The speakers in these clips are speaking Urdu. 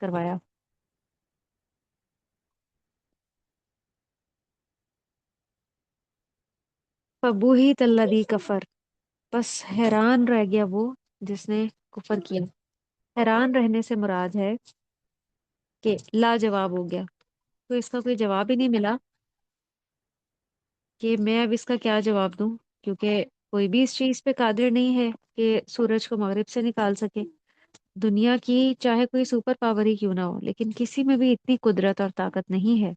کروایا۔ فبوہی تلذی کفر، بس حیران رہ گیا وہ جس نے کفر کیا۔ حیران رہنے سے مراد ہے کہ لاجواب ہو گیا، تو اس کا کوئی جواب ہی نہیں ملا کہ میں اب اس کا کیا جواب دوں، کیونکہ کوئی بھی اس چیز پہ قادر نہیں ہے کہ سورج کو مغرب سے نکال سکے۔ دنیا کی چاہے کوئی سپر پاور ہی کیوں نہ ہو، لیکن کسی میں بھی اتنی قدرت اور طاقت نہیں ہے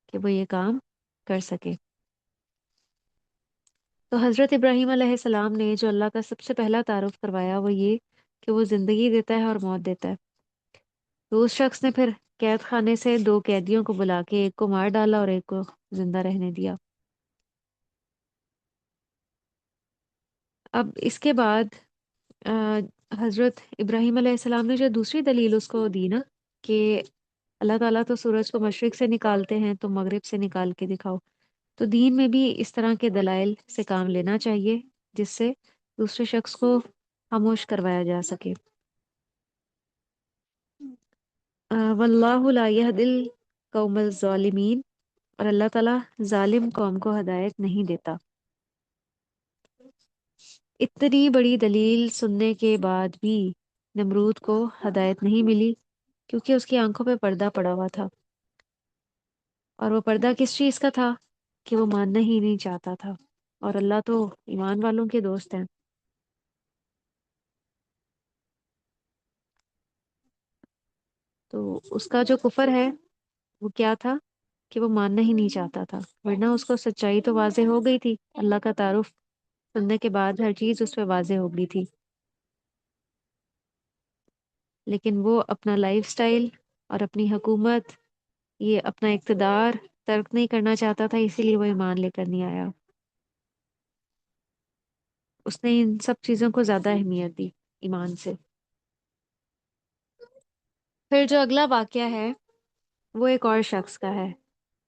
کہ وہ یہ کام کر سکے۔ تو حضرت ابراہیم علیہ السلام نے جو اللہ کا سب سے پہلا تعارف کروایا وہ یہ کہ وہ زندگی دیتا ہے اور موت دیتا ہے۔ تو اس شخص نے پھر قید خانے سے دو قیدیوں کو بلا کے ایک کو مار ڈالا اور ایک کو زندہ رہنے دیا۔ اب اس کے بعد آ، حضرت ابراہیم علیہ السلام نے جو دوسری دلیل اس کو دی نا کہ اللہ تعالیٰ تو سورج کو مشرق سے نکالتے ہیں تو مغرب سے نکال کے دکھاؤ، تو دین میں بھی اس طرح کے دلائل سے کام لینا چاہیے جس سے دوسرے شخص کو خاموش کروایا جا سکے۔ واللہ لا یہدی القوم الظالمین، اور اللہ تعالیٰ ظالم قوم کو ہدایت نہیں دیتا۔ اتنی بڑی دلیل سننے کے بعد بھی نمرود کو ہدایت نہیں ملی، کیونکہ اس کی آنکھوں پہ پردہ پڑا ہوا تھا، اور وہ پردہ کس چیز کا تھا کہ وہ ماننا ہی نہیں چاہتا تھا، اور اللہ تو ایمان والوں کے دوست ہیں۔ تو اس کا جو کفر ہے وہ کیا تھا کہ وہ ماننا ہی نہیں چاہتا تھا، ورنہ اس کو سچائی تو واضح ہو گئی تھی، اللہ کا تعارف سننے کے بعد ہر چیز اس پہ واضح ہو گئی تھی، لیکن وہ اپنا لائف سٹائل اور اپنی حکومت، یہ اپنا اقتدار ترک نہیں کرنا چاہتا تھا، اسی لیے وہ ایمان لے کر نہیں آیا۔ اس نے ان سب چیزوں کو زیادہ اہمیت دی ایمان سے۔ پھر جو اگلا واقعہ ہے وہ ایک اور شخص کا ہے،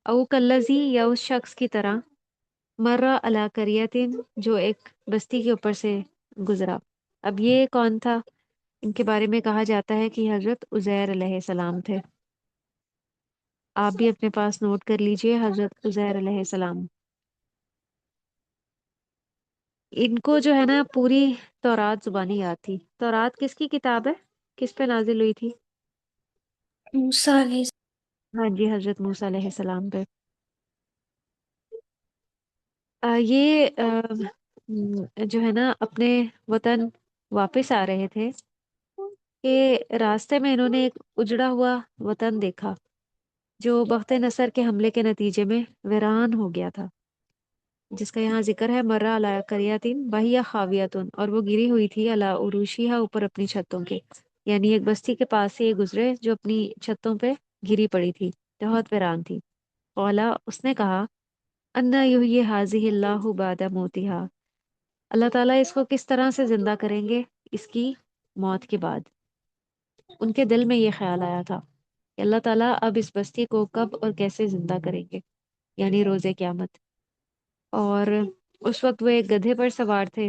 او کلزی، یا اس شخص کی طرح، مرہ علی قریتن، جو ایک بستی کے اوپر سے گزرا۔ اب یہ کون تھا؟ ان کے بارے میں کہا جاتا ہے کہ حضرت عزیر علیہ السلام تھے۔ آپ بھی اپنے پاس نوٹ کر لیجئے، حضرت عزیر علیہ السلام۔ ان کو جو ہے نا پوری تورات زبانی یاد تھی۔ تورات کس کی کتاب ہے؟ کس پہ نازل ہوئی تھی؟ موسیٰ علیہ ہاں جی، حضرت موسیٰ علیہ السلام پہ۔ یہ جو ہے نا اپنے وطن واپس آ رہے تھے کہ راستے میں انہوں نے ایک اجڑا ہوا وطن دیکھا جو بخت نصر کے حملے کے نتیجے میں ویران ہو گیا تھا، جس کا یہاں ذکر ہے مرہ علی قریتن وہی خاویتن، اور وہ گری ہوئی تھی علی عروشیہا، اوپر اپنی چھتوں کے، یعنی ایک بستی کے پاس سے یہ گزرے جو اپنی چھتوں پہ گری پڑی تھی، بہت ویران تھی۔ قولا، اس نے کہا، انا یحیی ہذہ اللہ بعد موتہا، اللہ تعالیٰ اس کو کس طرح سے زندہ کریں گے اس کی موت کے بعد۔ ان کے دل میں یہ خیال آیا تھا کہ اللہ تعالیٰ اب اس بستی کو کب اور کیسے زندہ کریں گے، یعنی روز قیامت۔ اور اس وقت وہ ایک گدھے پر سوار تھے،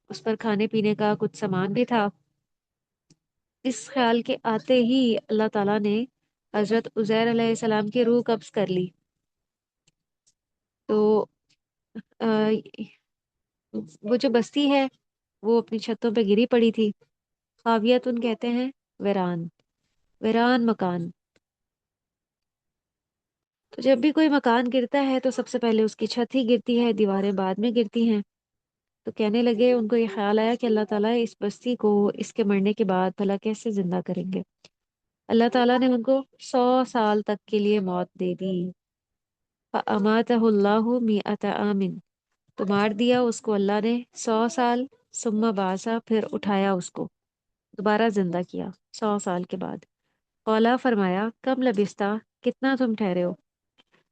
اس پر کھانے پینے کا کچھ سامان بھی تھا۔ اس خیال کے آتے ہی اللہ تعالیٰ نے حضرت عزیر علیہ السلام کی روح قبض کر لی۔ تو آ، وہ جو بستی ہے وہ اپنی چھتوں پہ گری پڑی تھی۔ خاویتن کہتے ہیں ویران، ویران مکان۔ تو جب بھی کوئی مکان گرتا ہے تو سب سے پہلے اس کی چھت ہی گرتی ہے، دیواریں بعد میں گرتی ہیں۔ تو کہنے لگے، ان کو یہ خیال آیا کہ اللہ تعالیٰ اس بستی کو اس کے مرنے کے بعد بھلا کیسے زندہ کریں گے۔ اللہ تعالیٰ نے ان کو 100 سال تک کے لیے موت دے دی۔ فَأَمَاتَهُ اللَّهُ مِائَةَ عَامٍ، تو مار دیا اس کو اللہ نے 100 سال، ثم بعثا، پھر اٹھایا اس کو، دوبارہ زندہ کیا 100 سال کے بعد۔ قولا، فرمایا، کم لبستہ، کتنا تم ٹھہرے ہو،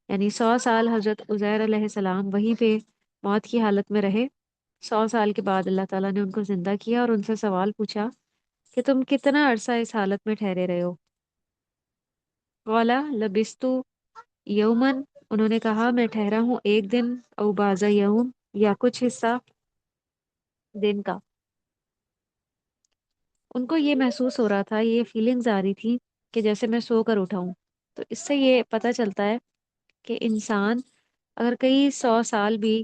یعنی 100 سال حضرت عزیر علیہ السلام وہیں پہ موت کی حالت میں رہے۔ 100 سال کے بعد اللہ تعالیٰ نے ان کو زندہ کیا اور ان سے سوال پوچھا کہ تم کتنا عرصہ اس حالت میں ٹھہرے رہے ہو۔ قولا لبستو یومن، انہوں نے کہا میں ٹھہرا ہوں ایک دن، او بعض یوم، یا کچھ حصہ دن کا۔ ان کو یہ محسوس ہو رہا تھا، یہ فیلنگز آ رہی تھی کہ جیسے میں سو کر اٹھا ہوں۔ تو اس سے یہ پتہ چلتا ہے کہ انسان اگر کئی 100 سال بھی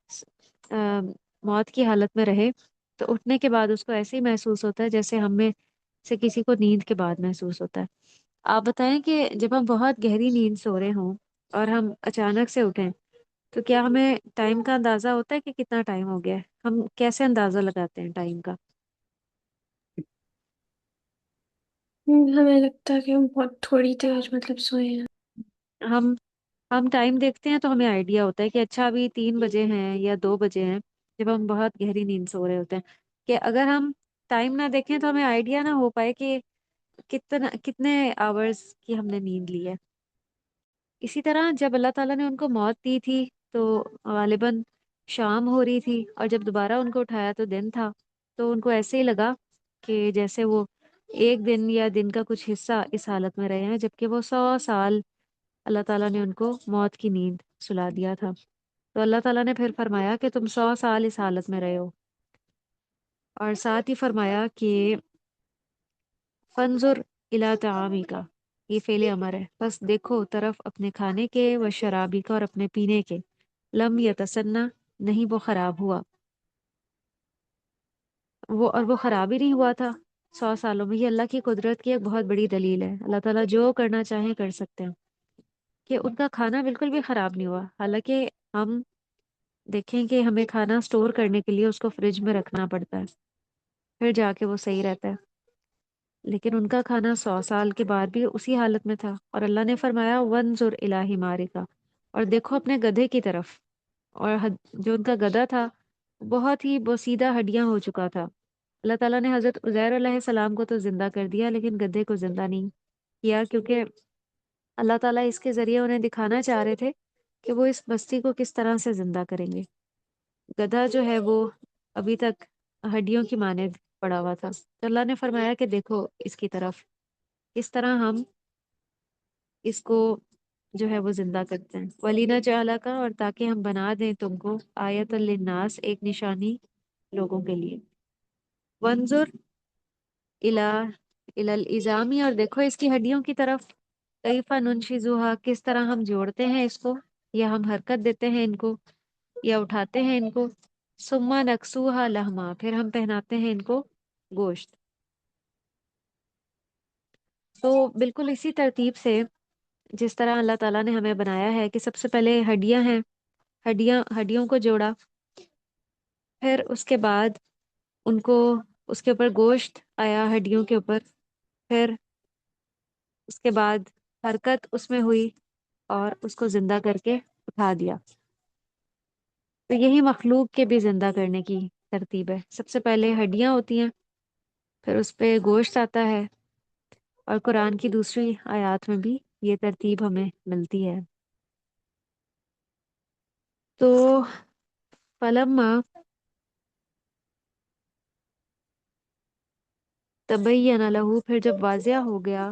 س- آ، موت کی حالت میں رہے تو اٹھنے کے بعد اس کو ایسے ہی محسوس ہوتا ہے جیسے ہم میں سے کسی کو نیند کے بعد محسوس ہوتا ہے۔ آپ بتائیں کہ جب ہم بہت گہری نیند سو رہے ہوں اور ہم اچانک سے اٹھیں تو کیا ہمیں ٹائم کا اندازہ ہوتا ہے کہ کتنا ٹائم ہو گیا ہے؟ ہم کیسے اندازہ لگاتے ہیں ٹائم کا؟ ہمیں لگتا ہے کہ ہم بہت تھوڑی دیر مطلب سوئے ہیں۔ ہم ہم ٹائم دیکھتے ہیں تو ہمیں آئیڈیا ہوتا ہے کہ اچھا ابھی 3 بجے ہیں یا 2 بجے ہیں، جب ہم بہت گہری نیند سو رہے ہوتے ہیں۔ کہ اگر ہم ٹائم نہ دیکھیں تو ہمیں آئیڈیا نہ ہو پائے کہ کتنے آورز کی ہم نے نیند لی ہے۔ اسی طرح جب اللہ تعالیٰ نے ان کو موت دی تھی تو غالباً شام ہو رہی تھی، اور جب دوبارہ ان کو اٹھایا تو دن تھا۔ تو ان کو ایسے ہی لگا کہ جیسے وہ ایک دن یا دن کا کچھ حصہ اس حالت میں رہے ہیں، جبکہ وہ 100 سال اللہ تعالیٰ نے ان کو موت کی نیند سلا دیا تھا۔ تو اللہ تعالیٰ نے پھر فرمایا کہ تم 100 سال اس حالت میں رہے ہو، اور ساتھ ہی فرمایا کہ فنظر الی طعامی کا، یہ فعل امر ہے، بس دیکھو طرف اپنے کھانے کے، و شرابی کا، اور اپنے پینے کے، لم یتسنہ، نہیں وہ خراب ہوا، وہ خراب ہی نہیں ہوا تھا 100 سالوں میں۔ یہ اللہ کی قدرت کی ایک بہت بڑی دلیل ہے، اللہ تعالیٰ جو کرنا چاہیں کر سکتے ہیں، کہ ان کا کھانا بالکل بھی خراب نہیں ہوا۔ حالانکہ ہم دیکھیں کہ ہمیں کھانا سٹور کرنے کے لیے اس کو فریج میں رکھنا پڑتا ہے، پھر جا کے وہ صحیح رہتا ہے، لیکن ان کا کھانا 100 سال کے بعد بھی اسی حالت میں تھا۔ اور اللہ نے فرمایا وَانظُرْ إِلَىٰ حِمَارِكَ، اور دیکھو اپنے گدھے کی طرف، اور جو ان کا گدھا تھا بہت ہی بوسیدہ ہڈیاں ہو چکا تھا۔ اللہ تعالیٰ نے حضرت عزیر علیہ السلام کو تو زندہ کر دیا، لیکن گدھے کو زندہ نہیں کیا، کیونکہ اللہ تعالیٰ اس کے ذریعے انہیں دکھانا چاہ رہے تھے کہ وہ اس بستی کو کس طرح سے زندہ کریں گے۔ گدھا جو ہے وہ ابھی تک ہڈیوں کی مانند پڑا ہوا تھا، تو اللہ نے فرمایا کہ دیکھو اس کی طرف، کس طرح ہم اس کو جو ہے وہ زندہ کرتے ہیں۔ ولینا چالا کا، اور تاکہ ہم بنا دیں تم کو آیت للناس، ایک نشانی لوگوں کے لیے۔ وانظر الی الازامی، اور دیکھو اس کی ہڈیوں کی طرف، کیف ننشزوها، کس طرح ہم جوڑتے ہیں اس کو، یا ہم حرکت دیتے ہیں ان کو، یا اٹھاتے ہیں ان کو۔ ثم نکسوها لحما، پھر ہم پہناتے ہیں ان کو گوشت۔ تو بالکل اسی ترتیب سے جس طرح اللہ تعالیٰ نے ہمیں بنایا ہے کہ سب سے پہلے ہڈیاں ہیں، ہڈیوں کو جوڑا، پھر اس کے بعد ان کو، اس کے اوپر گوشت آیا ہڈیوں کے اوپر، پھر اس کے بعد حرکت اس میں ہوئی، اور اس کو زندہ کر کے اٹھا دیا۔ تو یہی مخلوق کے بھی زندہ کرنے کی ترتیب ہے، سب سے پہلے ہڈیاں ہوتی ہیں، پھر اس پہ گوشت آتا ہے، اور قرآن کی دوسری آیات میں بھی یہ ترتیب ہمیں ملتی ہے۔ تو فلما تبین لہو، پھر جب واضح ہو گیا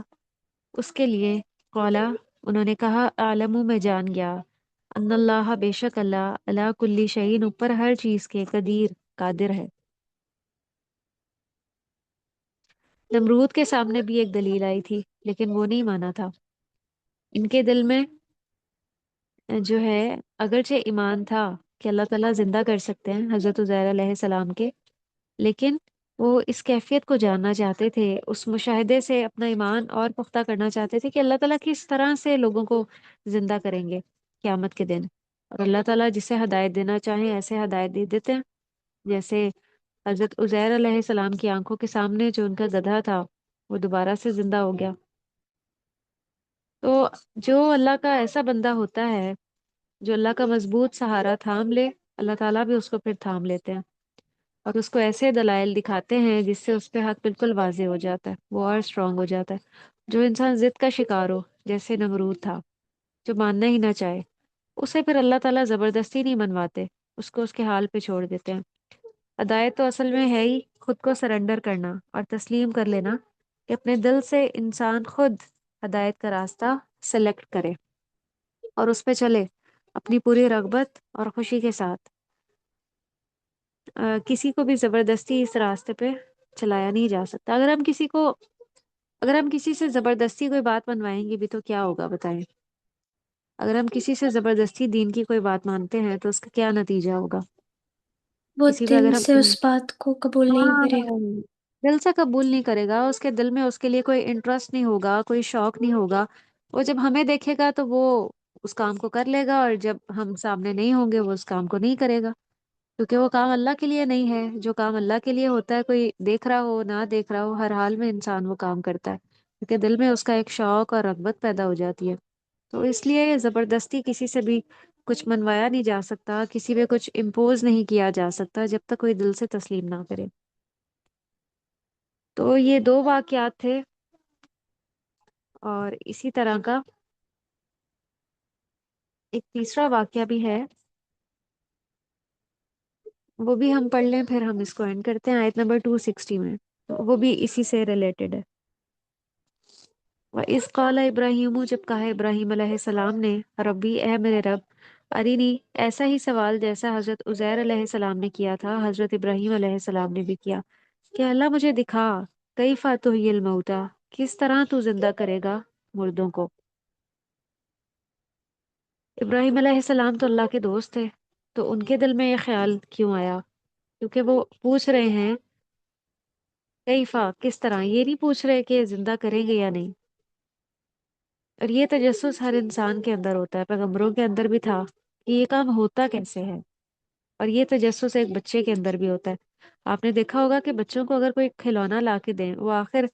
اس کے لیے، قولا، انہوں نے کہا، عالم، میں جان گیا، ان اللہ، بے شک اللہ، علی کل شیء، اوپر ہر چیز کے، قدیر، قادر ہے۔ نمرود کے سامنے بھی ایک دلیل آئی تھی لیکن وہ نہیں مانا تھا۔ ان کے دل میں جو ہے اگرچہ ایمان تھا کہ اللہ تعالیٰ زندہ کر سکتے ہیں حضرت عزیر علیہ السلام کے، لیکن وہ اس کیفیت کو جاننا چاہتے تھے، اس مشاہدے سے اپنا ایمان اور پختہ کرنا چاہتے تھے کہ اللہ تعالیٰ کس طرح سے لوگوں کو زندہ کریں گے قیامت کے دن۔ اور اللہ تعالیٰ جسے ہدایت دینا چاہیں ایسے ہدایت دے دیتے ہیں، جیسے حضرت عزیر علیہ السلام کی آنکھوں کے سامنے جو ان کا گدھا تھا وہ دوبارہ سے زندہ ہو گیا۔ تو جو اللہ کا ایسا بندہ ہوتا ہے، جو اللہ کا مضبوط سہارا تھام لے، اللہ تعالیٰ بھی اس کو پھر تھام لیتے ہیں، اور اس کو ایسے دلائل دکھاتے ہیں جس سے اس پہ حق بالکل واضح ہو جاتا ہے، وہ اور اسٹرانگ ہو جاتا ہے۔ جو انسان ضد کا شکار ہو، جیسے نمرود تھا، جو ماننا ہی نہ چاہے، اسے پھر اللہ تعالیٰ زبردستی نہیں منواتے، اس کو اس کے حال پہ چھوڑ دیتے ہیں۔ ہدایت تو اصل میں ہے ہی خود کو سرنڈر کرنا اور تسلیم کر لینا، کہ اپنے دل سے انسان خود ہدایت کا راستہ سلیکٹ کرے اور اس پہ چلے اپنی پوری رغبت اور خوشی کے ساتھ۔ کسی کو بھی زبردستی اس راستے پہ چلایا نہیں جا سکتا۔ اگر ہم کسی کو اگر ہم کسی سے زبردستی کوئی بات منوائیں گے بھی تو کیا ہوگا بتائیں؟ اگر ہم کسی سے زبردستی دین کی کوئی بات مانتے ہیں تو اس کا کیا نتیجہ ہوگا؟ وہ کسی پہ دل اگر سے ہم اس بات کو قبول نہیں ہاں کرے گا۔ دل سے قبول نہیں کرے گا، اس کے دل میں اس کے لیے کوئی انٹرسٹ نہیں ہوگا، کوئی شوق نہیں ہوگا، وہ جب ہمیں دیکھے گا تو وہ اس کام کو کر لے گا، اور جب ہم سامنے نہیں ہوں گے وہ اس کام کو نہیں کرے گا، کیونکہ وہ کام اللہ کے لیے نہیں ہے۔ جو کام اللہ کے لیے ہوتا ہے، کوئی دیکھ رہا ہو نہ دیکھ رہا ہو، ہر حال میں انسان وہ کام کرتا ہے، کیونکہ دل میں اس کا ایک شوق اور رغبت پیدا ہو جاتی ہے۔ تو اس لیے زبردستی کسی سے بھی کچھ منوایا نہیں جا سکتا، کسی پہ کچھ امپوز نہیں کیا جا سکتا جب تک کوئی دل سے تسلیم نہ کرے۔ تو یہ دو واقعات تھے، اور اسی طرح کا ایک تیسرا واقعہ بھی ہے، وہ بھی ہم پڑھ لیں پھر ہم اس کو اینڈ کرتے ہیں۔ آیت نمبر 260 میں وہ بھی اسی سے ریلیٹڈ ہے۔ وَإِذْ قَالَ ابراہیم، جب کہا ابراہیم علیہ السلام نے، ربی اے میرے رب، ارینی، ایسا ہی سوال جیسا حضرت عزیر علیہ السلام نے کیا تھا، حضرت ابراہیم علیہ السلام نے بھی کیا کہ اللہ مجھے دکھا، کیف تحیی الموتیٰ، کس طرح تو زندہ کرے گا مردوں کو۔ ابراہیم علیہ السلام تو اللہ کے دوست تھے، تو ان کے دل میں یہ خیال کیوں آیا؟ کیونکہ وہ پوچھ رہے ہیں کیفا، کس طرح، یہ نہیں پوچھ رہے کہ زندہ کریں گے یا نہیں۔ اور یہ تجسس ہر انسان کے اندر ہوتا ہے، پیغمبروں کے اندر بھی تھا کہ یہ کام ہوتا کیسے ہے، اور یہ تجسس ایک بچے کے اندر بھی ہوتا ہے۔ آپ نے دیکھا ہوگا کہ بچوں کو اگر کوئی کھلونا لا کے دیں، وہ آخر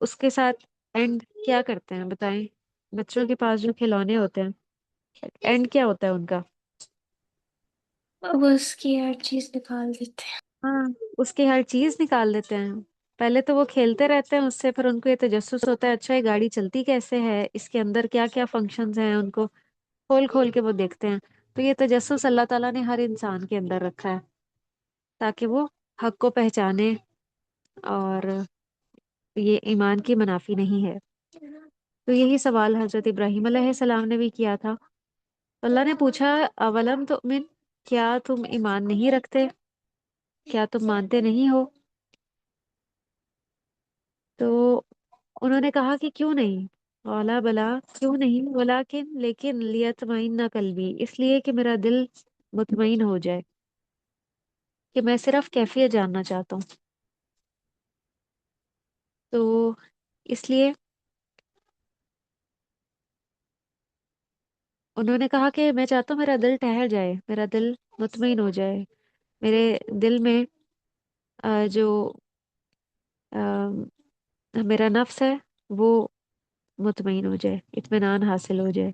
اس کے ساتھ اینڈ کیا کرتے ہیں بتائیں؟ بچوں کے پاس جو کھلونے ہوتے ہیں، اینڈ کیا ہوتا ہے ان کا؟ وہ اس کی ہر چیز نکال دیتے ہیں۔ ہاں، اس کی ہر چیز نکال دیتے ہیں۔ پہلے تو وہ کھیلتے رہتے ہیں اس سے، پھر ان کو یہ تجسس ہوتا ہے اچھا یہ گاڑی چلتی کیسے ہے، اس کے اندر کیا کیا فنکشنز ہیں، ان کو کھول کھول کے وہ دیکھتے ہیں۔ تو یہ تجسس اللہ تعالیٰ نے ہر انسان کے اندر رکھا ہے تاکہ وہ حق کو پہچانے، اور یہ ایمان کی منافی نہیں ہے۔ تو یہی سوال حضرت ابراہیم علیہ السلام نے بھی کیا تھا۔ اللہ نے پوچھا اولم تؤمن، کیا تم ایمان نہیں رکھتے، کیا تم مانتے نہیں ہو؟ تو انہوں نے کہا کہ کیوں نہیں، اولا بلا، کیوں نہیں، لیکن لیطمئن قلبی، اس لیے کہ میرا دل مطمئن ہو جائے، کہ میں صرف کیفیت جاننا چاہتا ہوں۔ تو اس لیے انہوں نے کہا کہ میں چاہتا ہوں میرا دل ٹھہر جائے، میرا دل مطمئن ہو جائے، میرے دل میں جو میرا نفس ہے وہ مطمئن ہو جائے، اطمینان حاصل ہو جائے۔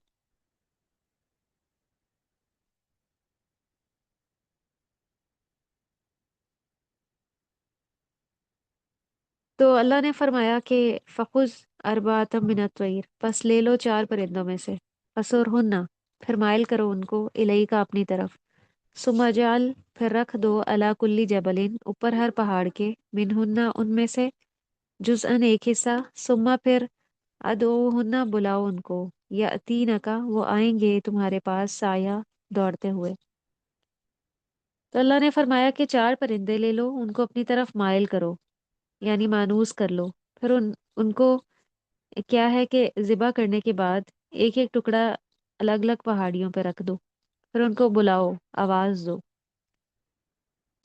تو اللہ نے فرمایا کہ فخذ اربعۃ من الطیر، پس لے لو 4 پرندوں میں سے، فصرہن، پھر مائل کرو ان کو، الیکا، اپنی طرف، ثم اجعل، پھر رکھ دو، علی کل جبل، اوپر ہر پہاڑ کے، منہن، ان میں سے، جزءاً، ایک حصہ، ثم، پھر، ادعوہن، بلاؤ ان کو، یاتینکا، وہ آئیں گے تمہارے پاس، سایہ، دوڑتے ہوئے۔ تو اللہ نے فرمایا کہ 4 پرندے لے لو، ان کو اپنی طرف مائل کرو، یعنی مانوس کر لو، پھر ان کو کیا ہے کہ ذبح کرنے کے بعد ایک ایک ٹکڑا الگ الگ پہاڑیوں پہ رکھ دو، پھر ان کو بلاؤ، آواز دو،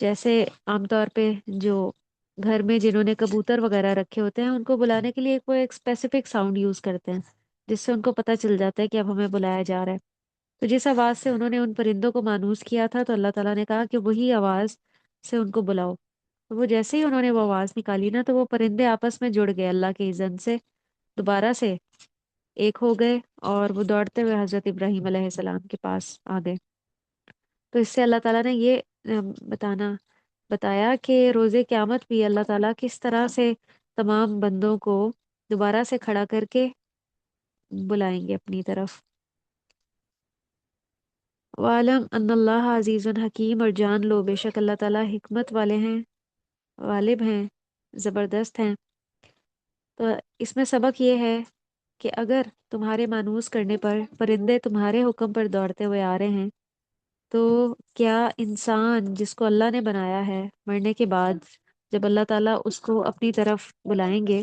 جیسے عام طور پہ جو گھر میں جنہوں نے کبوتر وغیرہ رکھے ہوتے ہیں ان کو بلانے کے لیے کوئی ایک اسپیسیفک ساؤنڈ یوز کرتے ہیں، جس سے ان کو پتہ چل جاتا ہے کہ اب ہمیں بلایا جا رہا ہے۔ تو جس آواز سے انہوں نے ان پرندوں کو مانوس کیا تھا، تو اللہ تعالیٰ نے کہا کہ وہی آواز سے ان کو بلاؤ۔ تو وہ جیسے ہی انہوں نے وہ آواز نکالی نا، تو وہ پرندے آپس میں جڑ گئے، اللہ کے اذن سے دوبارہ سے ایک ہو گئے، اور وہ دوڑتے ہوئے حضرت ابراہیم علیہ السلام کے پاس آ گئے۔ تو اس سے اللہ تعالیٰ نے یہ بتایا کہ روز قیامت بھی اللہ تعالیٰ کس طرح سے تمام بندوں کو دوبارہ سے کھڑا کر کے بلائیں گے اپنی طرف۔ وَعَلَمْ أَنَّ اللَّهَ عَزِيزٌ حکیم، اور جان لو بے شک اللہ تعالیٰ حکمت والے ہیں، غالب ہیں، زبردست ہیں۔ تو اس میں سبق یہ ہے کہ اگر تمہارے مانوس کرنے پر پرندے تمہارے حکم پر دوڑتے ہوئے آ رہے ہیں، تو کیا انسان جس کو اللہ نے بنایا ہے، مرنے کے بعد جب اللہ تعالیٰ اس کو اپنی طرف بلائیں گے،